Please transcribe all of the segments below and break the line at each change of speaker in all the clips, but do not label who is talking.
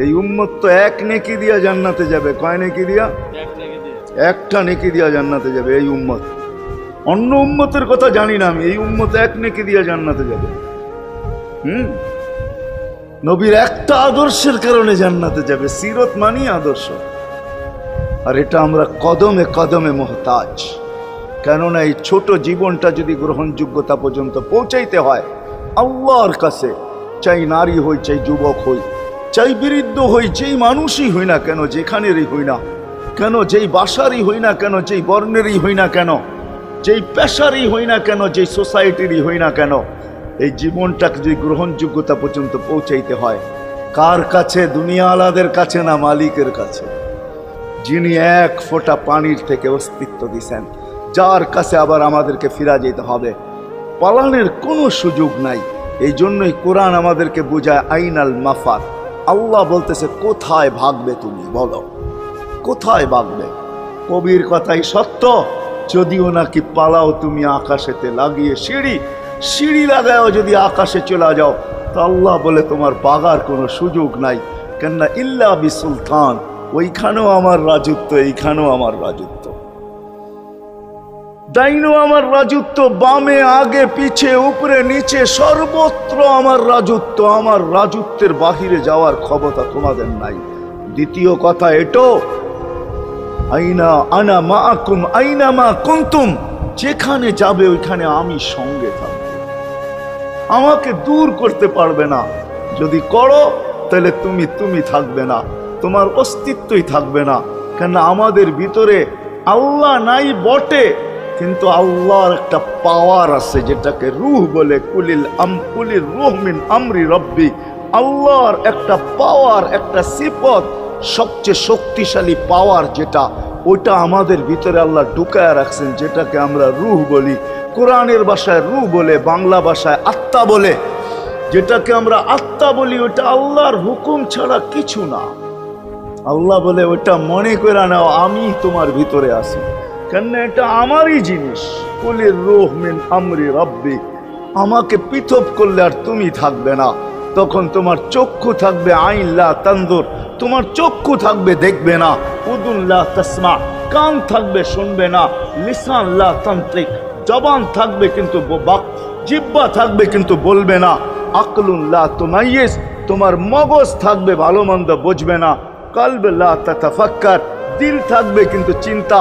এই উম্মত তো এক নেকি দিয়া জান্নাতে যাবে। কয় নেকি দিয়া? একটা নেকি দিয়া জান্নাতে যাবে এই উম্মত। অন্য উম্মতের কথা জানি না আমি, এই উম্মত এক নেকি দিয়া জান্নাতে যাবে। নবীর একটা আদর্শের কারণে জান্নাতে যাবে। সিরত মানি আদর্শ। আর এটা আমরা কদমে কদমে মুহতাজ। কেননা এই ছোট জীবনটা যদি গ্রহণযোগ্যতা পর্যন্ত পৌঁছাইতে হয় আল্লাহর কাছে, চাই নারী হই, চাই যুবক হই, চাই বৃদ্ধ হই, যেই মানুষই হই না কেন, যেখানেরই হই না কেন, যেই বাসারই হই না কেন, যেই বর্ণেরই হই না কেন, যেই পেশারই হই না কেন, যেই সোসাইটিরই হই না কেন, এই জীবনটাকে যদি গ্রহণযোগ্যতা পর্যন্ত পৌঁছাইতে হয় কার কাছে? দুনিয়া আলাদের কাছে না, মালিকের কাছে, যিনি এক ফোঁটা পানির থেকে অস্তিত্ব দিছেন, যার কাছে আবার আমাদেরকে ফিরা যেতে হবে। পালানের কোনো সুযোগ নাই। এই জন্যই কোরআন আমাদেরকে বোঝায় আইনাল মাফার। আল্লাহ বলতেছে কোথায় ভাগবে তুমি, বলো কোথায় ভাগবে? কবির কথাই সত্য, যদিও নাকি পালাও তুমি আকাশেতে লাগিয়ে সিঁড়ি লাগাও, যদি আকাশে চলে যাও তো আল্লাহ বলে তোমার পাগার কোনো সুযোগ নাই। কেননা ইল্লা বি সুলতান, ওইখানেও আমার রাজত্ব, এইখানেও আমার রাজত্ব, ডাইনো আমার রাজত্ব, বামে আগে পিছে উপরে নিচে সর্বত্র আমার রাজত্ব। আমার রাজত্বের বাহিরে যাওয়ার ক্ষমতা তোমাদের নাই। দ্বিতীয় কথা এটো, আইনা আনা মাআকুম আইনা মা কুনতুম, যেখানে যাবে ওইখানে আমি সঙ্গে থাকব, আমাকে দূর করতে পারবে না। যদি করো তাহলে তুমি থাকবে না, তোমার অস্তিত্বই থাকবে না। কেন আমাদের ভিতরে আল্লাহ নাই বটে, কিন্তু আল্লাহর একটা পাওয়ার আছে যেটাকে রূহ বলে। কুলির রূহ মিন আমরি রব্বি, আল্লাহর একটা পাওয়ার, একটা সিফত, সবচেয়ে শক্তিশালী পাওয়ার যেটা, ওটা আমাদের ভিতরে আল্লাহ ঢুকায় রাখছেন, যেটাকে আমরা রূহ বলি। কোরআনের ভাষায় রূহ বলে, বাংলা ভাষায় আত্মা বলে। যেটাকে আমরা আত্মা বলি ওটা আল্লাহর হুকুম ছাড়া কিছু না। আল্লাহ বলে ওটা মনে করে নাও আমি তোমার ভিতরে আছি, কেন এটা আমারই জিনিস। কুলির রূহ মিন আমরি রব্বি, আমাকে পৃথক করলে আর তুমি থাকবে না। তখন তোমার চক্ষু থাকবে আইন লা তানজুর, তোমার চক্ষু থাকবে দেখবে না। উদুন লা তাসমা, কান থাকবে শুনবে না। লিসান লা তানতিক, জবান থাকবে কিন্তু জিহ্বা থাকবে কিন্তু বলবে না। আকলুন লা তুমাইয়িজ, তোমার মগজ থাকবে ভালো মন্দ বুঝবে না। কলব লা তাতাফাক্কার, দিল থাকবে কিন্তু চিন্তা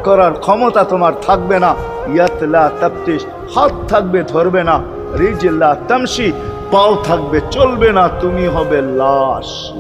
করার ক্ষমতা তোমার থাকবে না। ইয়াত লা তাফতিশ, হাত থাকবে ধরবে না। রিজল লা তামশি, পাও থাকবে চলবে না, তুমি হবে লাশ।